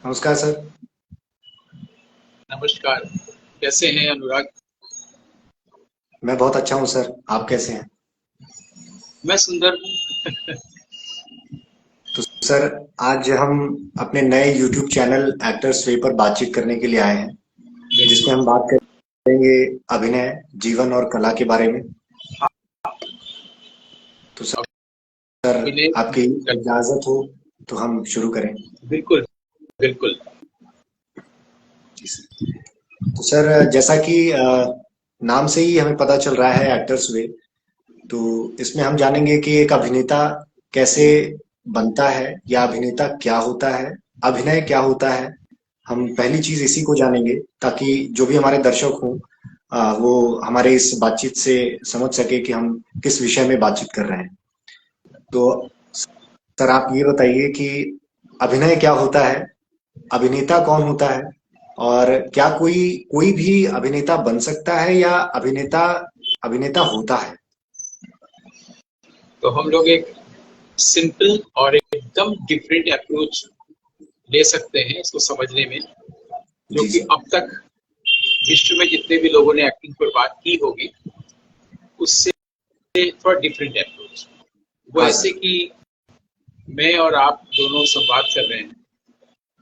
नमस्कार सर। नमस्कार। कैसे हैं अनुराग? मैं बहुत अच्छा हूँ सर, आप कैसे हैं? मैं सुंदर हूँ। तो सर, आज हम अपने नए यूट्यूब चैनल एक्टर्स वे पर बातचीत करने के लिए आए हैं, जिसमें बिल्कुल। हम बात करेंगे अभिनय, जीवन और कला के बारे में। तो सर, अभिनय आपकी इजाज़त हो तो हम शुरू करें। बिल्कुल बिल्कुल। जी सर। तो सर, जैसा कि नाम से ही हमें पता चल रहा है एक्टर्स वे, तो इसमें हम जानेंगे कि एक अभिनेता कैसे बनता है या अभिनेता क्या होता है, अभिनय क्या होता है। हम पहली चीज इसी को जानेंगे ताकि जो भी हमारे दर्शक हों वो हमारे इस बातचीत से समझ सके कि हम किस विषय में बातचीत कर रहे हैं। तो सर, आप ये बताइए कि अभिनय क्या होता है, अभिनेता कौन होता है, और क्या कोई कोई भी अभिनेता बन सकता है या अभिनेता अभिनेता होता है? तो हम लोग एक सिंपल और एकदम डिफरेंट अप्रोच ले सकते हैं इसको समझने में, जो जी कि सर। अब तक विश्व में जितने भी लोगों ने एक्टिंग पर बात की होगी उससे थोड़ा डिफरेंट अप्रोच। वो हाँ ऐसे सर। कि मैं और आप दोनों संवाद कर रहे हैं।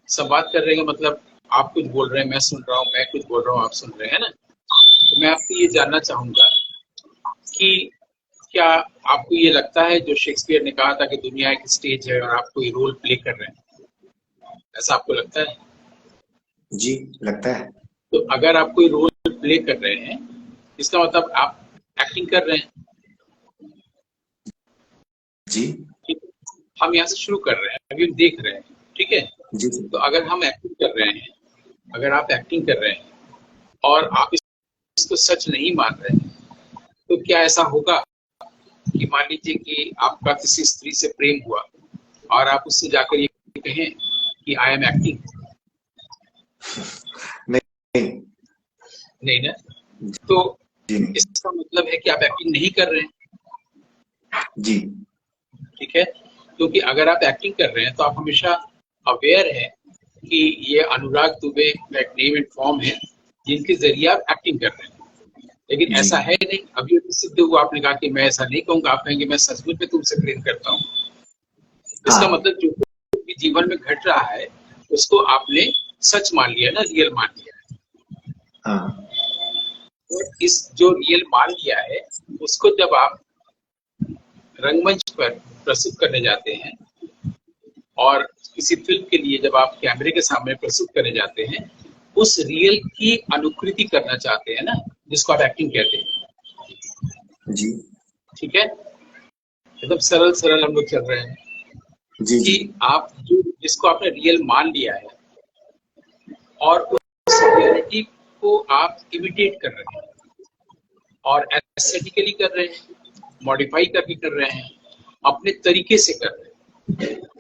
संवाद कर रहे हैं मतलब आप कुछ बोल रहे हैं, मैं सुन रहा हूँ, मैं कुछ बोल रहा हूँ, आप सुन रहे हैं ना। तो मैं आपसे ये जानना चाहूंगा कि क्या आपको ये लगता है जो शेक्सपियर ने कहा था कि दुनिया एक स्टेज है और आप कोई रोल प्ले कर रहे हैं, ऐसा आपको लगता है? जी, लगता है। तो अगर आप कोई रोल प्ले कर रहे हैं इसका मतलब आप एक्टिंग कर रहे हैं। जी। ठीक है? हम यहाँ से शुरू कर रहे हैं, अभी हम देख रहे हैं। ठीक है? जी सर। तो अगर हम एक्टिंग कर रहे हैं, अगर आप एक्टिंग कर रहे हैं और आप इसको सच नहीं मान रहे हैं, तो क्या ऐसा होगा कि मान लीजिए कि आपका किसी स्त्री से प्रेम हुआ और आप उससे जाकर ये कहें कि आई एम एक्टिंग? नहीं। नहीं ना। तो जी नहीं। इसका मतलब है कि आप एक्टिंग नहीं कर रहे हैं। जी। ठीक है? क्योंकि अगर आप एक्टिंग कर रहे हैं तो आप हमेशा अवेयर हैं कि ये अनुराग दुबे का एक नेम एंड फॉर्म है जिनके जरिए आप एक्टिंग कर रहे हैं। लेकिन जी। ऐसा है नहीं। अभी अभी सिद्ध हुआ, आपने कहा कि मैं ऐसा नहीं कहूंगा, आप कहेंगे मैं सचमुच में तुमसे प्रेम करता हूँ। इसका हाँ। मतलब जो भी जीवन में घट रहा है उसको आपने सच मान लिया ना, रियल मान लिया है। हाँ। और इस जो रियल मान लिया है उसको जब आप रंगमंच पर प्रस्तुत करने जाते हैं और किसी फिल्म के लिए जब आप कैमरे के सामने प्रस्तुत करने जाते हैं, उस रियल की अनुकृति करना चाहते हैं ना, जिसको आप एक्टिंग कहते हैं। जी। ठीक है? एकदम सरल सरल हम लोग चल रहे हैं जी। कि जी। आप जो जिसको आपने रियल मान लिया है और उस रियलिटी को आप इमिटेट कर रहे हैं और एस्थेटिकली कर रहे हैं, मॉडिफाई करके कर रहे हैं, अपने तरीके से कर रहे हैं।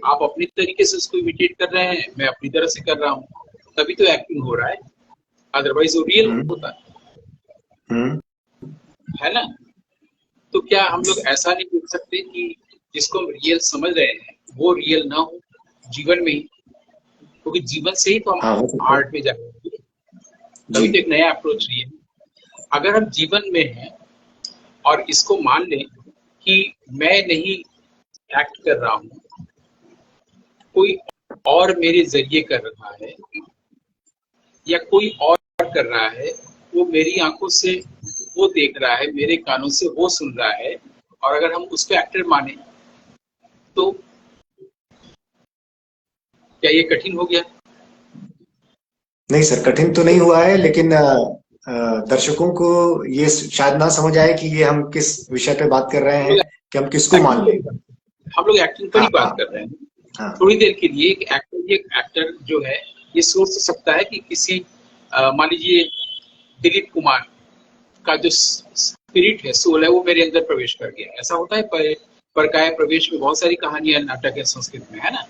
आप अपने तरीके से उसको इमिटेट कर रहे हैं, मैं अपनी तरह से कर रहा हूँ, तभी तो एक्टिंग हो रहा है। अदरवाइज वो रियल हम्म। होता हम्म। है ना। तो क्या हम लोग ऐसा नहीं बोल सकते कि जिसको हम रियल समझ रहे हैं वो रियल ना हो जीवन में ही? क्योंकि जीवन से ही तो हम हाँ, हो सकता आर्ट है। में जाएंगे। जी। तभी तो एक नया अप्रोच लिए। अगर हम जीवन में हैं और इसको मान लें कि मैं नहीं एक्ट कर रहा हूँ, कोई और मेरे जरिए कर रहा है या कोई और कर रहा है, वो मेरी आंखों से वो देख रहा है, मेरे कानों से वो सुन रहा है, और अगर हम उसको एक्टर माने तो क्या ये कठिन हो गया? नहीं सर, कठिन तो नहीं हुआ है, लेकिन दर्शकों को ये शायद ना समझ आए कि ये हम किस विषय पे बात कर रहे हम हैं, लोग कि हम किसको एक्टिंग मान पर लें। ही हम लोग एक्टिंग पर ही हाँ। हाँ। बात कर रहे हैं। हाँ। थोड़ी देर के लिए एक एक्टर जो है ये सोच सकता है कि किसी मान लीजिए दिलीप कुमार का जो स्पिरिट है, सोल है, वो मेरे अंदर प्रवेश कर गया। ऐसा होता है परकाय प्रवेश में बहुत सारी कहानियां नाटक है संस्कृत में, है ना।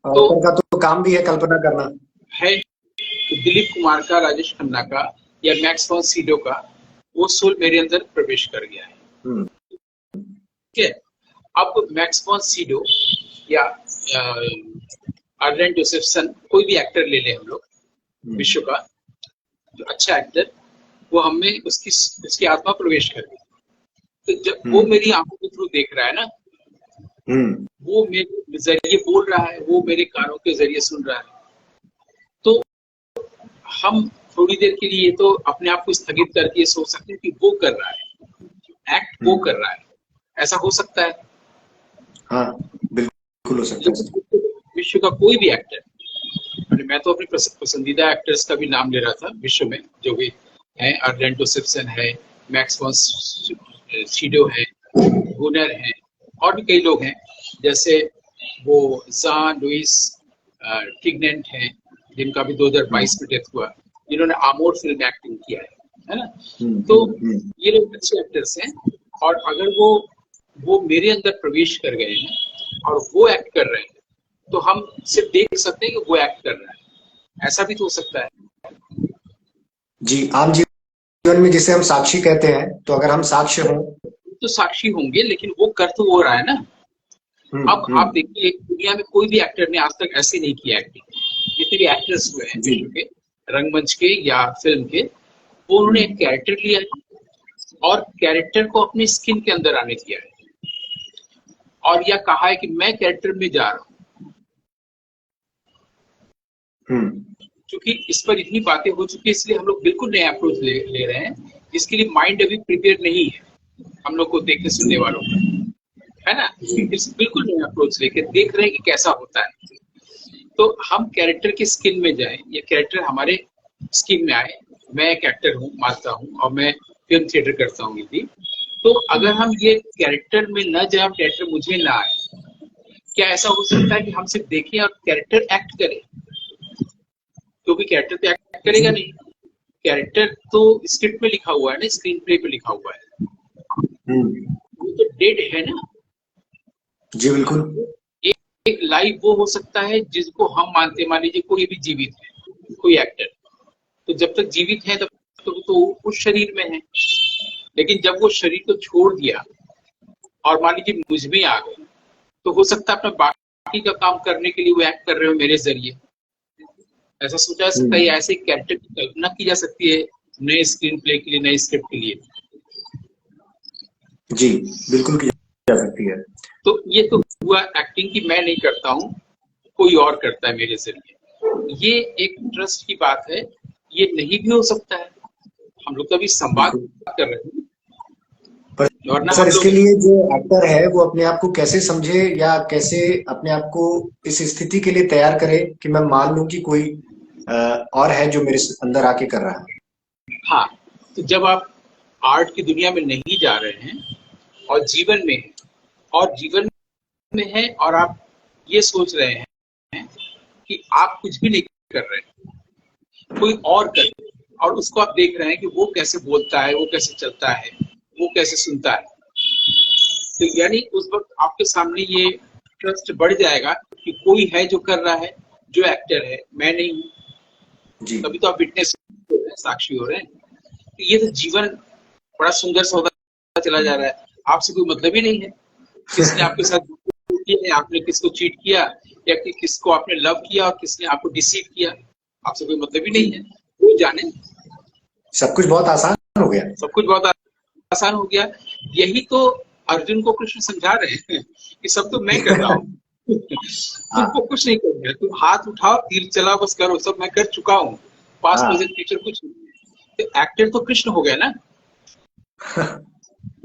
तो ऑथर का तो काम भी है कल्पना करना। है तो दिलीप कुमार का, राजेश खन्ना का या मैक्स फॉन सीडो का वो सोल मेरे अंदर प्रवेश कर गया है। हम्म। ठीक है? अब मैक्स फॉन सीडो या अर्लेन जोसेफसन, कोई भी एक्टर ले लें हम लोग विश्व का जो अच्छा एक्टर, वो हमें उसकी आत्मा प्रवेश कर गई। तो जब वो मेरी आंखों के थ्रू देख रहा है ना, वो मेरे जरिए बोल रहा है, वो मेरे कानों के जरिए सुन रहा है, तो हम थोड़ी देर के लिए तो अपने आप को स्थगित करके ये सोच सकते हैं कि वो कर रहा है, एक्ट वो कर रहा है। ऐसा हो सकता है? हाँ, बिल्कुल हो सकता है। विश्व का कोई भी एक्टर, मैं तो अपने पसंदीदा एक्टर्स का भी नाम ले रहा था विश्व में जो भी हैं, अर्लेन जोसेफसन है, मैक्स वॉन सीडो है, गुनर है, और भी कई लोग हैं, जैसे वो ज़ान लुइस टिग्नेंट है, जिनका भी 2022 में डेथ हुआ, जिन्होंने आमोर फिल्म में एक्टिंग किया है ना। तो ये लोग अच्छे एक्टर्स हैं, और अगर वो मेरे अंदर प्रवेश कर गए हैं और वो एक्ट कर रहे हैं, तो हम सिर्फ देख सकते हैं कि वो एक्ट कर रहा है। ऐसा भी तो हो सकता है। जी, आम जीवन में जिसे हम साक्षी कहते हैं, तो अगर हम साक्ष्य हों तो साक्षी होंगे, लेकिन वो कर तो वो रहा है ना। अब आप देखिए, दुनिया में कोई भी एक्टर ने आज तक ऐसे नहीं किया एक्टिंग। जितने भी एक्टर्स हुए हैं विश्व के, रंगमंच के या फिल्म के, वो उन्होंने एक कैरेक्टर लिया है और कैरेक्टर को अपनी स्किन के अंदर आने दिया है, और यह कहा है कि मैं कैरेक्टर में जा रहा हूँ। क्योंकि इस पर इतनी बातें हो चुकी है, इसलिए हम लोग बिल्कुल नया अप्रोच ले रहे हैं, जिसके लिए माइंड अभी प्रिपेयर नहीं है हम लोग को देखने सुनने वालों का, है ना। इस बिल्कुल नया अप्रोच लेके देख रहे हैं कि कैसा होता है। तो हम कैरेक्टर के स्किन में जाएं, ये कैरेक्टर हमारे स्किन में आए। मैं एक एक्टर हूँ, मानता हूँ, और मैं फिल्म थिएटर करता हूँ यदि, तो अगर हम ये कैरेक्टर में न जाए, कैरेक्टर मुझे ना आए, क्या ऐसा हो सकता है कि हम सिर्फ देखें और कैरेक्टर एक्ट करें? क्योंकि कैरेक्टर तो एक्ट करेगा नहीं, कैरेक्टर तो स्क्रिप्ट में लिखा हुआ है ना, स्क्रीन प्ले पे लिखा हुआ है, वो तो डेड है ना। जी बिल्कुल। एक लाइव वो हो सकता है जिसको हम मानते, मान लीजिए कोई भी जीवित है, कोई एक्टर, तो जब तक जीवित है तब तक तो उस शरीर में है, लेकिन जब वो शरीर को छोड़ दिया और मान लीजिए मुझ में आ गए, तो हो सकता है अपना बाकी का काम करने के लिए वो एक्ट कर रहे हो मेरे जरिए। ऐसा सोचा जा सकता है, ऐसे कैरेक्टर की कल्पना की जा सकती है नए स्क्रीन प्ले के लिए, नए स्क्रिप्ट के लिए। जी बिल्कुल की जा सकती है। तो ये तो हुआ एक्टिंग की मैं नहीं करता हूँ, कोई और करता है मेरे जरिए। ये एक ट्रस्ट की बात है, ये नहीं भी हो सकता है। हम लोग तो अभी संवाद कर रहे हैं, पर सर इसके लिए जो एक्टर है वो अपने आप को कैसे समझे या कैसे अपने आप को इस स्थिति के लिए तैयार करे कि मैं मान लूं कि कोई और है जो मेरे अंदर आके कर रहा है। हाँ, तो जब आप आर्ट की दुनिया में नहीं जा रहे हैं और जीवन में है, और जीवन में है, और आप ये सोच रहे हैं कि आप कुछ भी नहीं कर रहे हैं, कोई और कर रहे, और उसको आप देख रहे हैं कि वो कैसे बोलता है, वो कैसे चलता है, वो कैसे सुनता है, तो यानी उस वक्त आपके सामने ये ट्रस्ट बढ़ जाएगा कि कोई है जो कर रहा है, जो एक्टर है, मैं नहीं हूँ। तभी तो आप विटनेस हो रहे हैं, साक्षी हो रहे हैं। तो ये तो जीवन बड़ा सुंदर सा होता चला जा रहा है। आपसे कोई मतलब ही नहीं है किसने आपके साथ किया है, आपने किसको चीट किया, या कि किसको आपने लव किया और किसने आपको डिसीव किया, आपसे कोई मतलब ही नहीं है। वो जाने, सब कुछ बहुत आसान हो गया। सब कुछ बहुत आसान हो गया। यही तो अर्जुन को कृष्ण समझा रहे हैं कि सब तो मैं कर रहा हूँ तुमको कुछ नहीं करना है, तुम हाथ उठाओ, तीर चलाओ, बस करो, सब मैं कर चुका हूँ, पास्ट प्रेजेंट फ्यूचर कुछ नहीं। तो एक्टर तो कृष्ण हो गया ना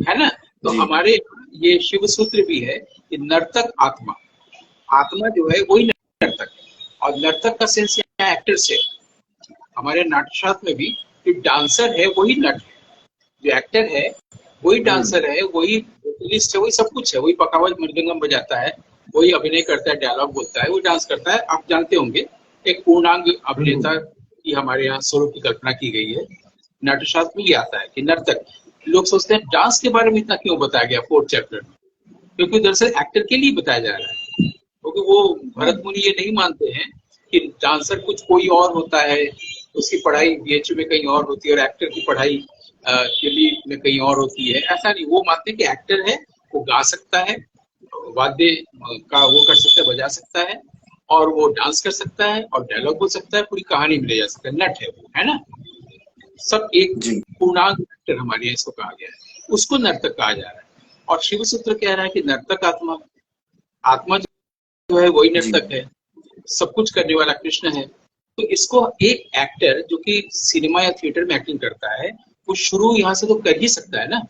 है ना। तो हमारे ये शिव सूत्र भी है कि नर्तक आत्मा, आत्मा जो है वही नर्तक है, और नर्तक का सेंस यहाँ एक्टर से। हमारे नाट्यशास्त्र में भी जो डांसर है वही नट है, जो एक्टर है वही डांसर है, वही वोकलिस्ट है, वही सब कुछ है, वही पखावज मृदंगम बजाता है, वही अभिनय करता है, डायलॉग बोलता है, वो डांस करता है। आप जानते होंगे एक पूर्णांग अभिनेता की हमारे यहाँ स्वरूप की कल्पना की गई है। नाट्यशास्त्र में ये आता है कि नर्तक, लोग सोचते हैं डांस के बारे में इतना क्यों बताया गया 4th चैप्टर में, क्योंकि दरअसल एक्टर के लिए बताया जा रहा है। क्योंकि वो भरत मुनि ये नहीं मानते हैं कि डांसर कुछ कोई और होता है, उसकी पढ़ाई बीएचयू में कहीं और होती है और एक्टर की पढ़ाई दिल्ली में कहीं और होती है। ऐसा नहीं, वो मानते हैं कि एक्टर है, वो गा सकता है, वाद्य का वो कर सकता है, बजा सकता है, और वो डांस कर सकता है और डायलॉग बोल सकता है, पूरी कहानी में ले जा सकता है, नट है वो, है ना। सब एक जी। पूर्णांग एक्टर हमारे यहाँ इसको कहा गया है, उसको नर्तक कहा जा रहा है। और शिव सूत्र कह रहा है कि नर्तक आत्मा, आत्मा जो है वही जी। नर्तक है, सब कुछ करने वाला कृष्ण है। तो इसको एक एक्टर जो कि सिनेमा या थिएटर में एक्टिंग करता है, वो शुरू यहाँ से तो कर ही सकता है ना,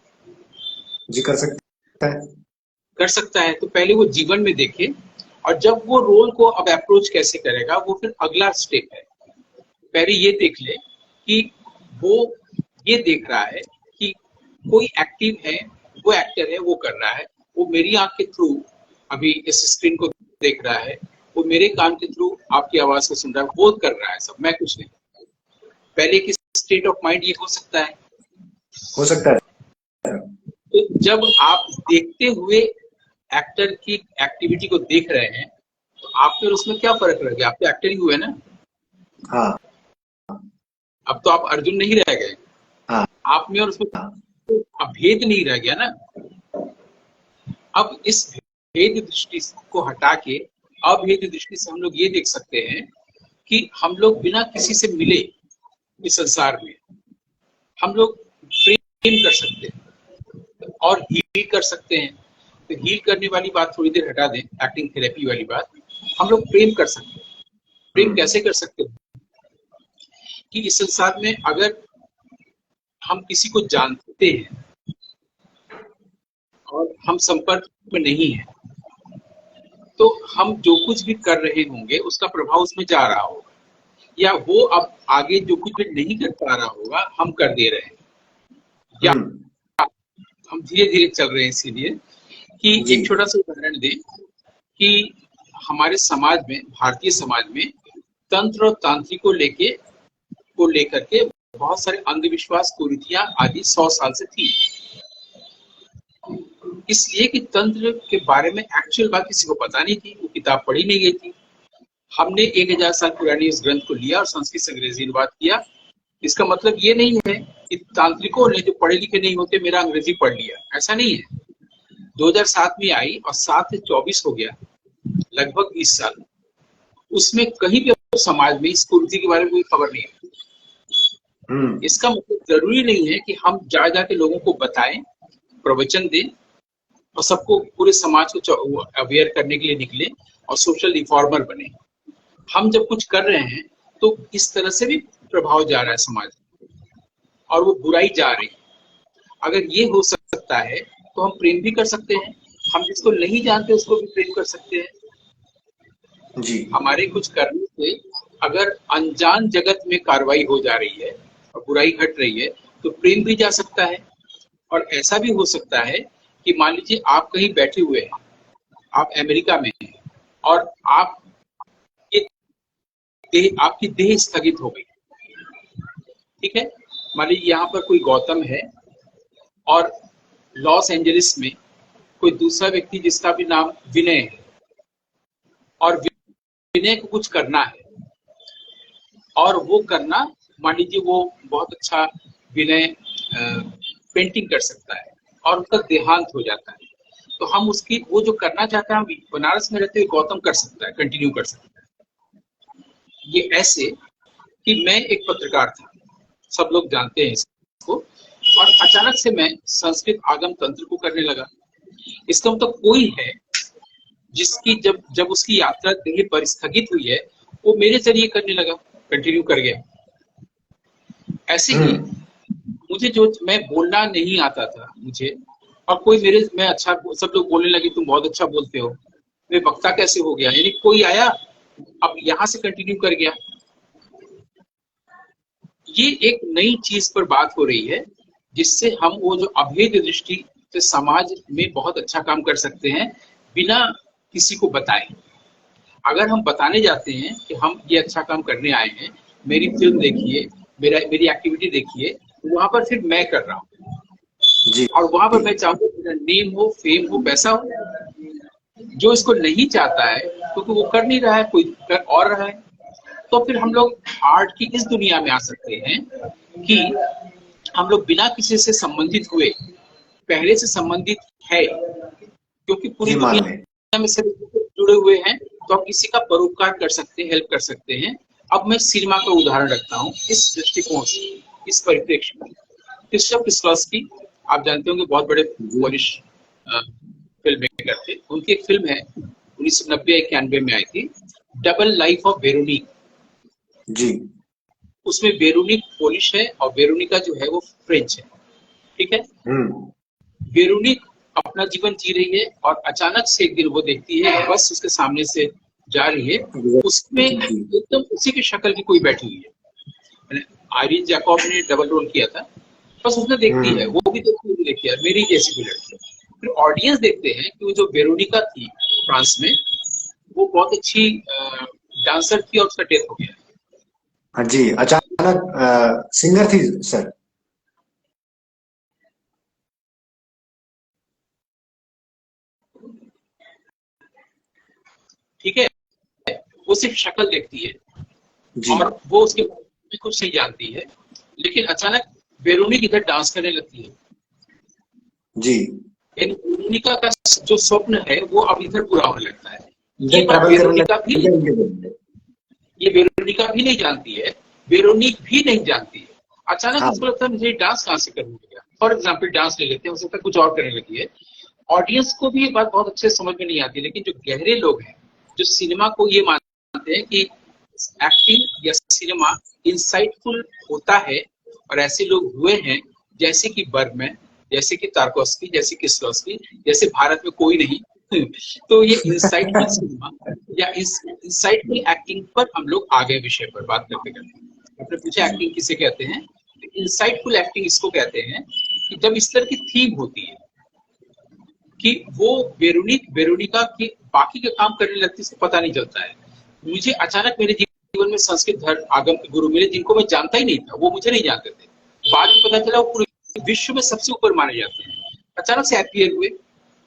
जी, कर सकता है। कर सकता है। तो पहले वो जीवन में देखे, और जब वो रोल को अब अप्रोच कैसे करेगा, वो फिर अगला स्टेप है। पहले ये देख ले कि वो ये देख रहा है कि कोई एक्टिव है, वो एक्टर है, वो कर रहा है, वो मेरी आंख के थ्रू अभी इस स्क्रीन को देख रहा है, वो मेरे कान के थ्रू आपकी आवाज को सुन रहा है, वो कर रहा है सब, मैं कुछ नहीं। पहले की स्टेट ऑफ माइंड ये हो सकता है। हो सकता है। तो जब आप देखते हुए एक्टर की एक्टिविटी को देख रहे हैं, तो आप फिर उसमें क्या फर्क रह गया, आप तो एक्टर ही हुए ना। हाँ। अब तो आप अर्जुन नहीं रह गए, हाँ। आप में और उसमें हाँ। अभेद नहीं रह गया ना। अब इस भेद दृष्टि को हटा के अभेद दृष्टि से हम लोग ये देख सकते हैं कि हम लोग बिना किसी से मिले इस संसार में हम लोग प्रेम कर सकते हैं और हील कर सकते हैं। तो हील करने वाली बात थोड़ी देर हटा दें, एक्टिंग थेरेपी वाली बात, हम लोग प्रेम कर सकते हैं। प्रेम कैसे कर सकते हैं कि इस संसार में अगर हम किसी को जानते हैं और हम संपर्क में नहीं है, तो हम जो कुछ भी कर रहे होंगे उसका प्रभाव उसमें जा रहा होगा, या वो अब आगे जो कुछ भी नहीं कर पा रहा होगा हम कर दे रहे हैं, या हम धीरे धीरे चल रहे हैं। इसीलिए कि जी। एक छोटा सा उदाहरण दें कि हमारे समाज में, भारतीय समाज में तंत्र और तांत्रिक को लेकर के बहुत सारे अंधविश्वास, कुरीतियां आदि 100 साल से थी। इसलिए कि तंत्र के बारे में एक्चुअल बात किसी को पता नहीं थी, वो किताब पढ़ी नहीं गई थी। हमने 1000 साल पुरानी इस ग्रंथ को लिया और संस्कृत से अंग्रेजी अनुवाद किया। इसका मतलब ये नहीं है कि तांत्रिकों ने, जो पढ़े लिखे नहीं होते, मेरा अंग्रेजी पढ़ लिया, ऐसा नहीं है। 2007 में आई और 7 से 24 हो गया, लगभग 20 साल। उसमें कहीं भी समाज में इस कुरीति के बारे में कोई खबर नहीं है। इसका मतलब जरूरी नहीं है कि हम जा जाके लोगों को बताएं, प्रवचन दें और सबको, पूरे समाज को अवेयर करने के लिए निकले और सोशल रिफॉर्मर बने। हम जब कुछ कर रहे हैं तो इस तरह से भी प्रभाव जा रहा है समाज में और वो बुराई जा रही है। अगर ये हो सकता है तो हम प्रेम भी कर सकते हैं, हम जिसको नहीं जानते उसको भी प्रेम कर सकते हैं जी। हमारे कुछ करने से अगर अनजान जगत में कार्रवाई हो जा रही है और बुराई घट रही है तो प्रेम भी जा सकता है। और ऐसा भी हो सकता है कि मान लीजिए आप कहीं बैठे हुए हैं, आप अमेरिका में हैं और आपकी देह स्थगित हो गई, ठीक है। मान लीजिए यहाँ पर कोई गौतम है और लॉस एंजलिस में कोई दूसरा व्यक्ति जिसका भी नाम विनय है, और विनय को कुछ करना है और वो करना, मान लीजिए वो बहुत अच्छा विनय पेंटिंग कर सकता है और उसका देहांत हो जाता है, तो हम उसकी वो जो करना चाहता है, बनारस में रहते हुए गौतम कर सकता है, कंटिन्यू कर सकता है। ये ऐसे कि मैं एक पत्रकार था, सब लोग जानते हैं इसको, और अचानक से मैं संस्कृत आगम तंत्र को करने लगा। इसका मतलब कोई है जिसकी जब उसकी यात्रा देह पर स्थगित हुई है, वो मेरे जरिए करने लगा, कंटिन्यू कर गया। ऐसे ही मुझे, जो मैं बोलना नहीं आता था मुझे, और कोई मैं अच्छा, सब लोग बोलने लगे तुम बहुत अच्छा बोलते हो, मैं वक्ता कैसे हो गया, यानी कोई आया अब यहाँ से कंटिन्यू कर गया। ये एक नई चीज पर बात हो रही है जिससे हम वो जो अभेद दृष्टि से समाज में बहुत अच्छा काम कर सकते हैं बिना किसी को बताए। अगर हम बताने जाते हैं कि हम ये अच्छा काम करने आए हैं, मेरी फिल्म देखिए, मेरी एक्टिविटी देखिए, तो वहां पर फिर मैं कर रहा हूँ जी। और वहां पर मैं चाहूंगा मेरा नेम हो, फेम हो, पैसा हो। जो इसको नहीं चाहता है क्योंकि वो कर नहीं रहा है, कोई कर और रहा है, तो फिर हम लोग आर्ट की इस दुनिया में आ सकते हैं कि हम लोग बिना किसी से संबंधित हुए पहले से संबंधित है, क्योंकि पूरी ये मान लें। दुनिया में सभी जुड़े हुए हैं, तो आप किसी का परोपकार कर सकते हैं, हेल्प कर सकते हैं। अब मैं सिनेमा का उदाहरण रखता हूँ इस दृष्टिकोण से, इस परिप्रेक्ष्य में। क्रिस्टोफ किस्लॉवस्की, आप जानते होंगे, बहुत बड़े जी पोलिश फिल्म मेकर थे। उनकी एक फिल्म है 1990-91 में आई थी, डबल लाइफ ऑफ वेरोनिक। जी उसमें वेरोनिक पोलिश है और वेरोनिका जो है वो फ्रेंच है, ठीक है। हम्म वेरोनिक अपना जीवन जी रही है और अचानक से एक दिन वो देखती है बस उसके सामने से जा रही है, उसमें जी एकदम उसी की शक्ल की कोई बैठी हुई है। आयरीन जैकब ने डबल रोल किया था। बस उसने देखती है, हम्म वो भी देखती है, देखती है मेरी जैसी कोई लड़की है। फिर ऑडियंस देखते हैं कि वो जो वेरोनिका थी फ्रांस में, वो बहुत अच्छी डांसर थी और उसका डेथ हो गया। हाँ जी, अचानक सिंगर थी सर। ठीक है, वो सिर्फ शक्ल देखती है जी और वो उसके बारे में कुछ नहीं जानती है, लेकिन अचानक वेरोनिक इधर डांस करने लगती है। जी यानी वेरोनिका का जो स्वप्न है वो अब इधर पूरा होने लगता है। ये इधर बात ट्रैवल करने वेरोनिका भी, लगे। ये वेरोनिका भी नहीं जानती है, वेरोनिक भी नहीं जानती है। अचानक हाँ उसको लगता है मुझे डांस कहाँ से करने लगा। फॉर एग्जाम्पल डांस ले लेते हैं, हो सकता है कुछ और करने लगी है। ऑडियंस को भी ये बात बहुत अच्छे से समझ में नहीं आती, लेकिन जो गहरे लोग हैं, जो सिनेमा को ये मानते हैं कि एक्टिंग या सिनेमा इंसाइटफुल होता है, और ऐसे लोग हुए हैं जैसे कि बर्गमैन, जैसे कि तारकोस्की, जैसे कि किस्लोस्की, जैसे भारत में कोई नहीं। तो ये इंसाइटफुल सिनेमा या इस इंसाइटफुल एक्टिंग पर हम लोग आ गए विषय पर बात करते करते। आपने पूछा एक्टिंग किसे कहते हैं, इंसाइटफुल एक्टिंग इसको कहते हैं कि जब इस तरह की थीम होती है कि वो वेरोनिका की बाकी के काम करने लगती, इसको पता नहीं चलता है। मुझे अचानक मेरे जीवन में संस्कृत धर्म आगम के गुरु मिले जिनको मैं जानता ही नहीं था, वो मुझे नहीं जानते थे। बाद में पता चला वो पूरे विश्व में सबसे ऊपर माने जाते हैं। अचानक से अपीयर हुए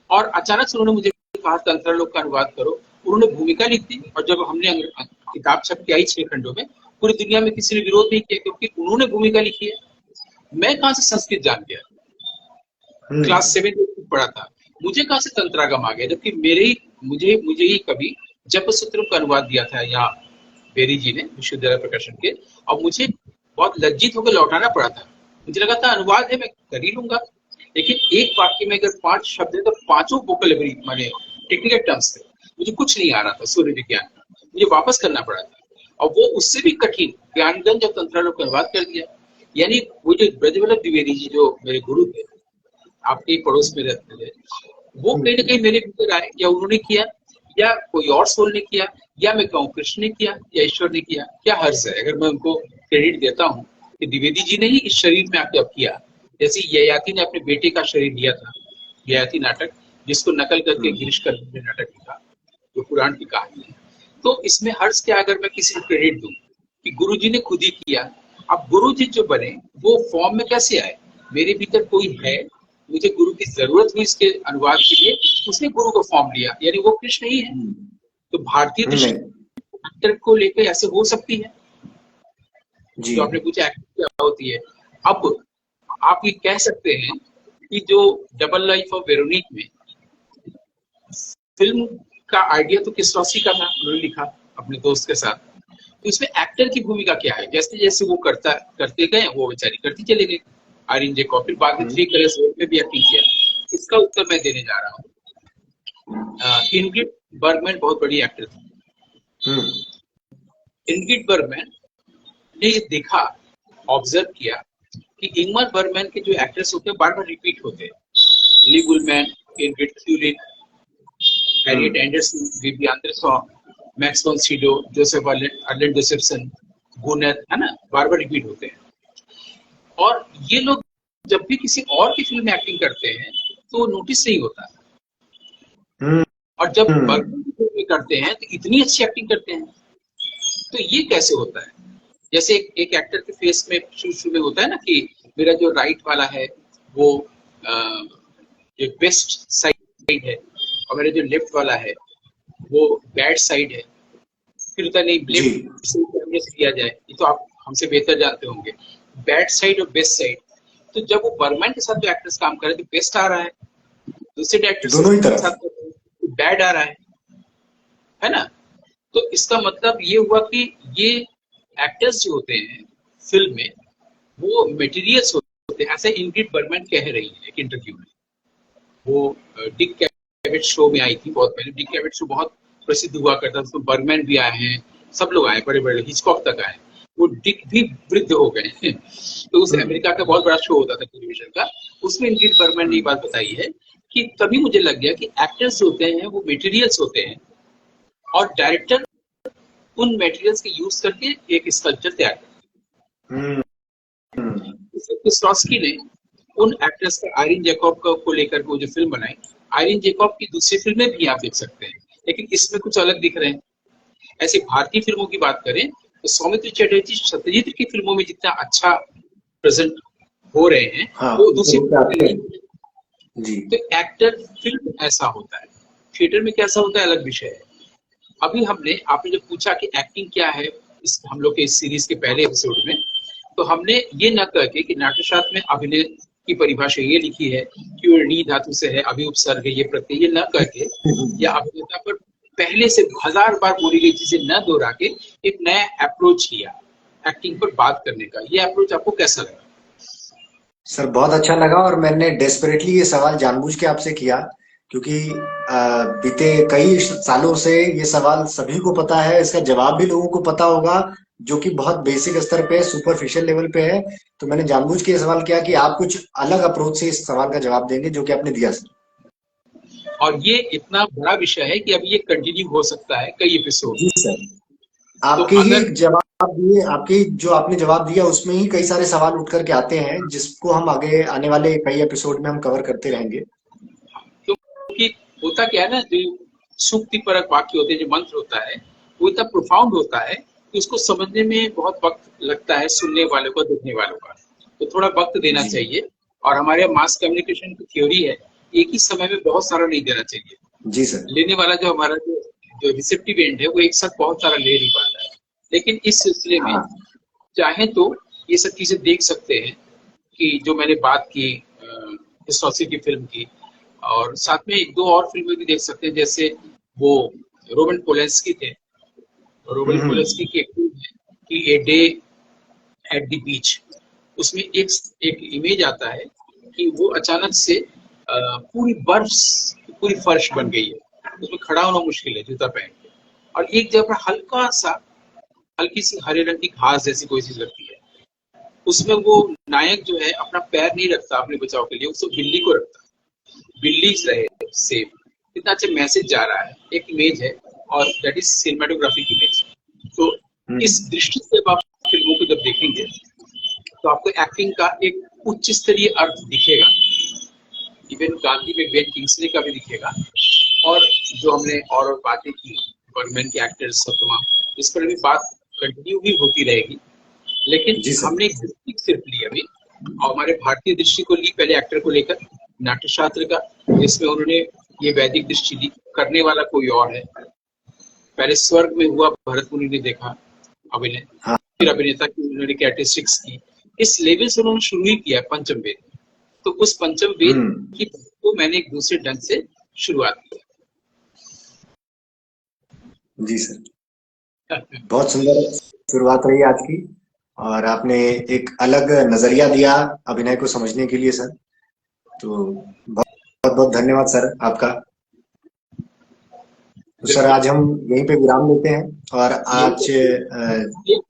और अचानक से उन्होंने मुझे कहा तंत्रालोक का अनुवाद करो। उन्होंने भूमिका लिख दी और जब हमने किताब छप के आई 6 खंडों में, पूरी दुनिया में किसी ने विरोध नहीं किया क्योंकि उन्होंने भूमिका लिखी है। मैं कहाँ से संस्कृत जान गया, क्लास 7 में पढ़ा था, मुझे कहाँ से तंत्रागम आ गया, जबकि मेरे ही मुझे ही कभी जपसूत्रम का अनुवाद दिया था यहाँ बेरी जी ने विश्वविद्यालय प्रकाशन के, और मुझे बहुत लज्जित होकर लौटाना पड़ा था। मुझे लगा था अनुवाद है, मैं कर ही लूंगा, लेकिन एक वाक्य में अगर 5 शब्द है तो पांचों वोकैबुलरी माने टेक्निकल टर्म्स थे, मुझे कुछ नहीं आ रहा था सूर्य विज्ञान का, मुझे वापस करना पड़ा था। और वो उससे भी कठिन ज्ञानगंज और तंत्रालोक का अनुवाद कर दिया। यानी वो जो ब्रजवल्लभ द्विवेदी जी जो मेरे गुरु थे, आपके ही पड़ोस में रहते थे, वो कहीं ना कहीं मेरे भीतर आए, या उन्होंने किया या कोई और सोल ने किया, या मैं कहूँ कृष्ण ने किया या ईश्वर ने किया, क्या हर्ज है अगर मैं उनको क्रेडिट देता हूँ कि द्विवेदी जी ने ही इस शरीर में आके अब किया। जैसे ययाति ने अपने बेटे का शरीर लिया था, ययाति नाटक, जिसको नकल करके गिरीश कर्नाड ने नाटक लिखा, जो पुराण की कहानी है। तो इसमें हर्ज क्या अगर मैं किसी को क्रेडिट दूं कि गुरु जी ने खुद ही किया। अब गुरु जी जो बने वो फॉर्म में कैसे आए, मेरे भीतर कोई है, मुझे गुरु की जरूरत हुई इसके अनुवाद के लिए, उसने गुरु को फॉर्म लिया, यानी वो कृष्ण ही है। तो भारतीय नहीं दृष्टि को लेकर ऐसे हो सकती है। जी जो आपने पूछा एक्टिंग क्या होती है, अब आप ये कह सकते हैं कि जो डबल लाइफ ऑफ वेरोनिक में फिल्म का आइडिया तो किस्लॉवस्की का था, उन्होंने लिखा अपने दोस्त के साथ। तो इसमें एक्टर की भूमिका क्या है, जैसे जैसे वो करते गए वो बेचारी करती चले गई। आयरीन जैकब फिर बाद में 3 कलर्स में भी एक्टिंग किया। इसका उत्तर मैं देने जा रहा हूँ। इंग्रिड बर्गमैन बहुत बड़ी एक्टर थी। इंग्रिड बर्गमैन ने ये देखा, ऑब्जर्व किया कि इंगमर बर्गमैन के जो एक्टर्स होते हैं बार बार रिपीट होते हैं। Liv Ullmann, Ingrid Thulin, Harriet Andersson, Bibi Andersson, Max von Sydow, Joseph Erland Josephson, गुनेथ, है ना, बार बार रिपीट होते हैं। और ये लोग जब भी किसी और की फिल्म में एक्टिंग करते हैं तो नोटिस नहीं होता, और जब बर्गमैन की फिल्म में करते हैं तो इतनी अच्छी एक्टिंग करते हैं। तो ये कैसे होता है, जैसे एक एक्टर के फेस में शुरू में होता है ना कि मेरा जो राइट वाला है वो जो बेस्ट साइड है, और मेरा जो लेफ्ट वाला है वो बैड साइड है। फिर होता नहीं लेफ्ट से कैमरे से किया जाए, ये तो आप हमसे बेहतर जानते होंगे, बैड साइड और बेस्ट साइड। तो जब वो बर्गमैन के साथ जो एक्टर्स काम कर रहे हैं तो बेस्ट आ रहा है, दूसरे डायरेक्टर दोनों ही के तरफ। साथ बैड आ रहा है ना। तो इसका मतलब ये हुआ कि ये एक्टर्स जो होते हैं फिल्म में वो मटेरियल्स होते हैं, ऐसे इंग्रिड बर्गमैन कह रही है एक इंटरव्यू में। वो डिक कैविट शो में आई थी बहुत पहले। डिक कैविट शो बहुत प्रसिद्ध हुआ करता था, उसमें बर्गमैन भी आए हैं, सब लोग आए, बड़े बड़े, हिचकॉक तक आए। वो डिक भी वृद्ध हो गए हैं। तो उस हम्म, अमेरिका का बहुत बड़ा शो होता था टेलीविजन का, उसमें इंग्रिड बर्गमैन ने ये हम्म, बात बताई है कि तभी मुझे लग गया कि एक्टर्स होते हैं वो मटेरियल्स होते हैं और डायरेक्टर उन मटेरियल्स के यूज करके एक स्कल्पचर तैयार करते हम्म, हैं। किस्लॉवस्की ने उन एक्टर्स का, आयरिन जैकब को लेकर के वो जो फिल्म बनाई, आयरिन जैकब की दूसरी फिल्में भी आप देख सकते हैं, लेकिन इसमें कुछ अलग दिख रहे हैं। ऐसे भारतीय फिल्मों की बात करें तो सौमित्र चटर्जी सत्यजीत की फिल्मों में जितना अच्छा प्रेजेंट हो रहे हैं हाँ, वो वो दूसरी तो फिल्मों में आते नहीं। हैं जी। तो एक्टर फिल्म ऐसा होता है, थिएटर में कैसा होता है अलग विषय है। अभी हमने, आपने जब पूछा कि एक्टिंग क्या है इस हम लोग के इस सीरीज के पहले एपिसोड में, तो हमने ये न कह के कि नाट्यशास्त्र में अभिनय की परिभाषा ये लिखी है कि वो णी धातु से है, अभी उपसर्ग है, ये प्रत्यय, ये न कह के या अभिनेता पर पहले से हजार बार बोली गई चीजें न दोहरा के एक नया अप्रोच किया एक्टिंग पर बात करने का। ये अप्रोच आपको कैसा लगा? सर बहुत अच्छा लगा, और मैंने डेस्परेटली ये सवाल जानबूझ के आपसे किया, क्योंकि बीते कई सालों से ये सवाल सभी को पता है, इसका जवाब भी लोगों को पता होगा, जो कि बहुत बेसिक स्तर पे, सुपरफिशियल लेवल पे है। तो मैंने जानबूझ के ये सवाल किया कि आप कुछ अलग अप्रोच से इस सवाल का जवाब देंगे, जो कि आपने दिया सर। और ये इतना बड़ा विषय है कि अभी ये कंटिन्यू हो सकता है कई एपिसोड। जी सर। तो आपके ही अगर जवाब दिए, आपके जो आपने जवाब दिया उसमें ही कई सारे सवाल उठ करके आते हैं, जिसको हम आगे आने वाले कई एपिसोड में हम कवर करते रहेंगे। क्योंकि होता क्या है ना, जो सूक्ति परक वाक्य होते हैं, जो मंत्र होता है, वो इतना प्रोफाउंड होता है कि उसको समझने में बहुत वक्त लगता है सुनने वालों को, देखने वालों का। तो थोड़ा वक्त देना जी। चाहिए। और हमारे मास कम्युनिकेशन की थ्योरी है, एक ही समय में बहुत सारा नहीं देना चाहिए। जी सर। लेने वाला जो हमारा जो रिसेप्टिव एंड है वो एक साथ बहुत सारा ले नहीं पाता है। लेकिन इस सिलसिले में हाँ। चाहे तो ये सब चीजें देख सकते हैं कि जो मैंने बात की हिस्टोसी की फिल्म की, और साथ में एक दो और फिल्में भी देख सकते हैं, जैसे वो रोमन पोलेंस्की थे, रोमन पोलेंस्की की एक फिल्म है कि a day at the beach. उसमें एक एक इमेज आता है कि वो अचानक से पूरी बर्फ, पूरी फर्श बन गई है, उसमें खड़ा होना मुश्किल है जूता पहन के, और एक जगह पर हल्का सा, हल्की सी हरे रंग की घास जैसी कोई चीज लगती है। उसमें वो नायक जो है अपना पैर नहीं रखता अपने बचाव के लिए, उसको बिल्ली को रखता है, बिल्ली रहे सेफ। इतना अच्छा मैसेज जा रहा है, एक इमेज है, और दैट इज सिनेमाटोग्राफिक इमेज। तो इस दृष्टि से आप फिल्मों को जब देखेंगे तो आपको एक्टिंग का एक उच्च स्तरीय अर्थ दिखेगा। इवन गांधी में बेन किंग्सले का भी दिखेगा। और जो हमने और बातें की बर्गमैन के एक्टर्स सब तमाम, इस पर भी बात कंटिन्यू भी होती रहेगी। लेकिन जी सर। हमने एक दृष्टि सिर्फ ली अभी, और हमारे भारतीय दृष्टि को ली पहले एक्टर को लेकर, नाट्यशास्त्र का, जिसमें उन्होंने ये वैदिक दृष्टि दी, करने वाला कोई और है। पहले स्वर्ग में हुआ भरत मुनि ने देखा अभिनय, हाँ। फिर अभिनेता की उन्होंने कैरेक्टरिस्टिक्स की, इस लेवल से उन्होंने शुरू ही किया पंचम वेद। तो उस पंचम वेद हम्म। की को मैंने एक दूसरे ढंग से शुरुआत जी सर। की। बहुत सुंदर शुरुआत रही आज की, और आपने एक अलग नजरिया दिया अभिनय को समझने के लिए सर। तो बहुत बहुत धन्यवाद सर आपका। तो सर बिल्कुल। आज हम यहीं पे विराम लेते हैं, और यही आज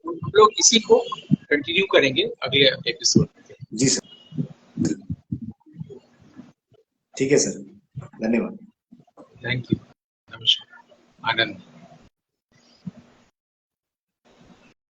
हम लोग इसी को कंटिन्यू करेंगे अगले एपिसोड में। जी सर। ठीक है सर। धन्यवाद। Thank you. नमस्कार। आनंद।